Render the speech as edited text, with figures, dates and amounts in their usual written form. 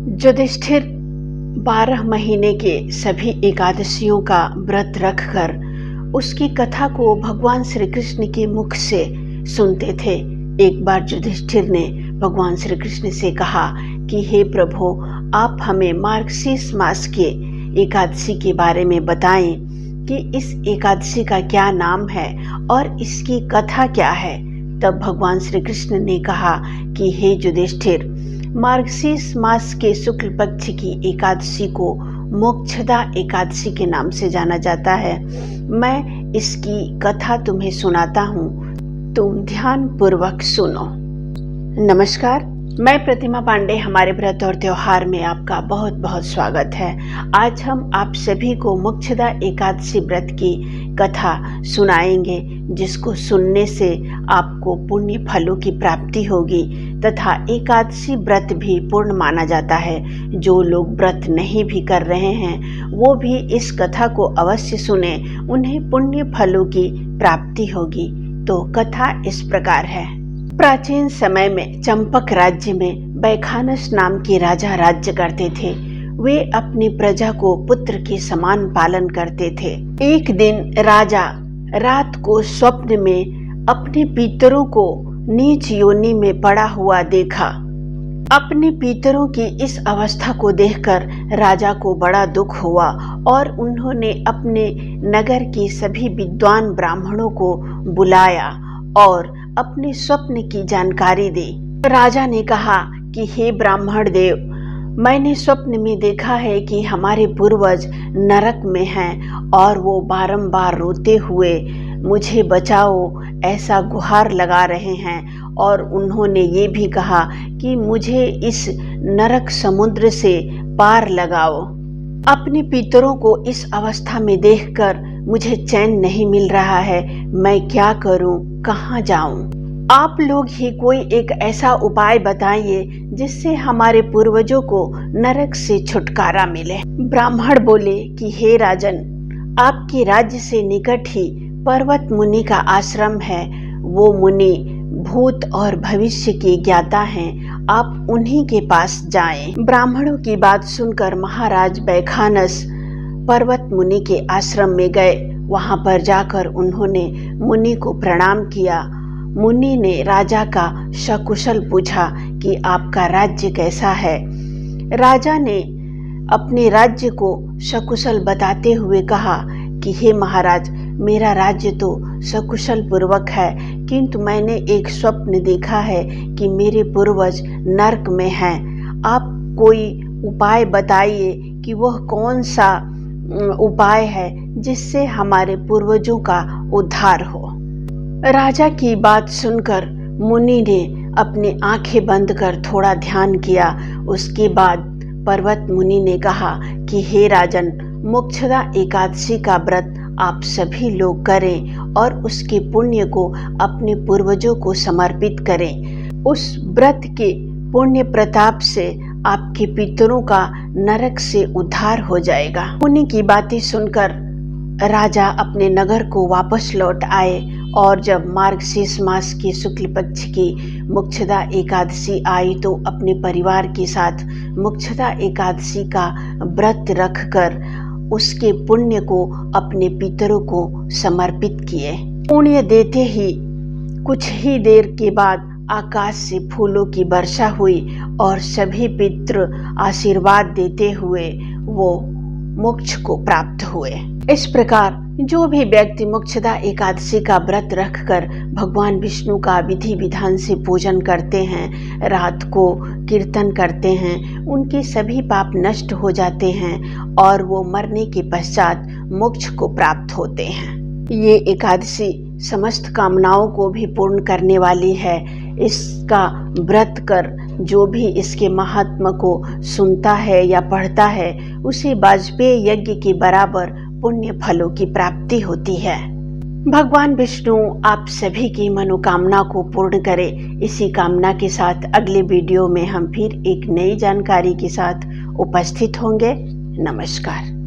युधिष्ठिर 12 महीने के सभी एकादशियों का व्रत रखकर उसकी कथा को भगवान श्री कृष्ण के मुख से सुनते थे। एक बार युधिष्ठिर ने भगवान श्री कृष्ण से कहा कि हे प्रभु, आप हमें मार्गशीर्ष मास के एकादशी के बारे में बताएं कि इस एकादशी का क्या नाम है और इसकी कथा क्या है। तब भगवान श्री कृष्ण ने कहा कि हे युधिष्ठिर, मार्गशीर्ष मास के शुक्ल पक्ष की एकादशी को मोक्षदा एकादशी के नाम से जाना जाता है। मैं इसकी कथा तुम्हें सुनाता हूँ, तुम ध्यान पूर्वक सुनो। नमस्कार, मैं प्रतिमा पांडे। हमारे व्रत और त्योहार में आपका बहुत बहुत स्वागत है। आज हम आप सभी को मोक्षदा एकादशी व्रत की कथा सुनाएंगे, जिसको सुनने से आपको पुण्य फलों की प्राप्ति होगी तथा एकादशी व्रत भी पूर्ण माना जाता है। जो लोग व्रत नहीं भी कर रहे हैं वो भी इस कथा को अवश्य सुने, उन्हें पुण्य फलों की प्राप्ति होगी। तो कथा इस प्रकार है। प्राचीन समय में चंपक राज्य में बैखानस नाम के राजा राज्य करते थे। वे अपनी प्रजा को पुत्र के समान पालन करते थे। एक दिन राजा रात को स्वप्न में अपने पितरों को नीच योनि में पड़ा हुआ देखा। अपने पितरों की इस अवस्था को देखकर राजा को बड़ा दुख हुआ और उन्होंने अपने नगर के सभी विद्वान ब्राह्मणों को बुलाया और अपने स्वप्न की जानकारी दी। राजा ने कहा कि हे ब्राह्मण देव, मैंने स्वप्न में देखा है कि हमारे पूर्वज नरक में हैं और वो बारंबार रोते हुए मुझे बचाओ ऐसा गुहार लगा रहे हैं, और उन्होंने ये भी कहा कि मुझे इस नरक समुद्र से पार लगाओ। अपने पितरों को इस अवस्था में देखकर मुझे चैन नहीं मिल रहा है। मैं क्या करूं, कहां जाऊं? आप लोग ही कोई एक ऐसा उपाय बताइए जिससे हमारे पूर्वजों को नरक से छुटकारा मिले। ब्राह्मण बोले कि हे राजन, आपके राज्य से निकट ही पर्वत मुनि का आश्रम है। वो मुनि भूत और भविष्य के ज्ञाता हैं, आप उन्हीं के पास जाएं। ब्राह्मणों की बात सुनकर महाराज बैखानस पर्वत मुनि के आश्रम में गए। वहां पर जाकर उन्होंने मुनि को प्रणाम किया। मुनि ने राजा का सकुशल पूछा कि आपका राज्य कैसा है। राजा ने अपने राज्य को सकुशल बताते हुए कहा कि हे महाराज, मेरा राज्य तो सकुशल पूर्वक है, किंतु मैंने एक स्वप्न देखा है कि मेरे पूर्वज नरक में हैं। आप कोई उपाय बताइए कि वह कौन सा उपाय है जिससे हमारे पूर्वजों का उद्धार हो। राजा की बात सुनकर मुनि ने अपनी आंखें बंद कर थोड़ा ध्यान किया। उसके बाद पर्वत मुनि ने कहा कि हे राजन, मोक्षदा एकादशी का व्रत आप सभी लोग करें और उसके पुण्य को अपने पूर्वजों को समर्पित करें। उस व्रत के पुण्य प्रताप से आपके पितरों का नरक से उद्धार हो जाएगा। मुनि की बातें सुनकर राजा अपने नगर को वापस लौट आए और जब मार्गशीर्ष मास के शुक्ल पक्ष की मोक्षदा एकादशी आई तो अपने परिवार के साथ मोक्षदा एकादशी का व्रत रखकर उसके पुण्य को अपने पितरों को समर्पित किए। पुण्य देते ही कुछ ही देर के बाद आकाश से फूलों की वर्षा हुई और सभी पितृ आशीर्वाद देते हुए वो मोक्ष को प्राप्त हुए। इस प्रकार जो भी व्यक्ति मोक्षदा एकादशी का व्रत रखकर भगवान विष्णु का विधि विधान से पूजन करते हैं, रात को कीर्तन करते हैं, उनके सभी पाप नष्ट हो जाते हैं और वो मरने के पश्चात मोक्ष को प्राप्त होते हैं। ये एकादशी समस्त कामनाओं को भी पूर्ण करने वाली है। इसका व्रत कर जो भी इसके महात्म को सुनता है या पढ़ता है, उसे वाजपेय यज्ञ के बराबर पुण्य फलों की प्राप्ति होती है। भगवान विष्णु आप सभी की मनोकामना को पूर्ण करे। इसी कामना के साथ अगले वीडियो में हम फिर एक नई जानकारी के साथ उपस्थित होंगे। नमस्कार।